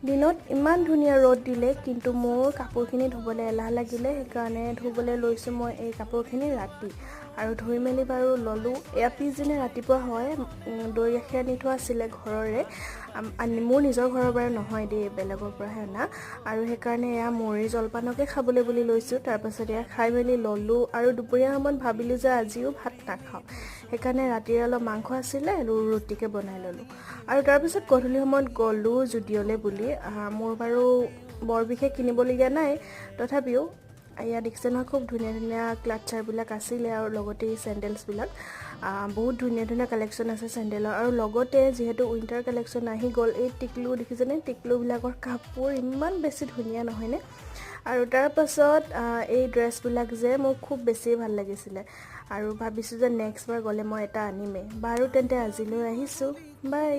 দিনত ইমান ধুনীয়া ৰ'দ দিলে কিন্তু মোৰ কাপোৰখিনি ধুবলৈ এলাহ লাগিলে সেইকাৰণে ধুবলৈ লৈছোঁ মই এই কাপোৰখিনি ৰাতি আৰু ধুই মেলি বাৰু ল'লোঁ এয়া পিছদিনা ৰাতিপুৱা হয় দৈ গাখীৰ আনি থোৱা আছিলে ঘৰৰে মোৰ নিজৰ ঘৰৰ পৰা নহয় দেই বেলেগৰ পৰাহে অনা আৰু সেইকাৰণে এয়া মুড়ি জলপানকে খাবলৈ বুলি লৈছোঁ তাৰপাছত এয়া খাই মেলি ল'লোঁ আৰু দুপৰীয়া সময়ত ভাবিলোঁ যে আজিও ভাত নাখাওঁ সেইকাৰণে ৰাতিৰে অলপ মাংস আছিলে আৰু ৰুটিকে বনাই ল'লোঁ আৰু তাৰপিছত গধূলি সময়ত গ'লোঁ জুডিঅ'লৈ বুলি মোৰ বাৰু বৰ বিশেষ কিনিবলগীয়া নাই তথাপিও এয়া দেখিছে নহয় খুব ধুনীয়া ধুনীয়া ক্লাটচাৰবিলাক আছিলে আৰু লগতে চেণ্ডেলছবিলাক বহুত ধুনীয়া ধুনীয়া কালেকশ্যন আছে চেণ্ডেলৰ আৰু লগতে যিহেতু উইণ্টাৰ কালেকশ্যন আহি গ'ল এই টিকলু দেখিছেনে টিকলুবিলাকৰ কাপোৰ ইমান বেছি ধুনীয়া নহয়নে আৰু তাৰপাছত এই ড্ৰেছবিলাক যে মোক খুব বেছি ভাল লাগিছিলে আৰু ভাবিছোঁ যে নেক্সট বাৰ গ'লে মই এটা আনিমেই বাৰু তেন্তে আজিলৈ আহিছোঁ বাই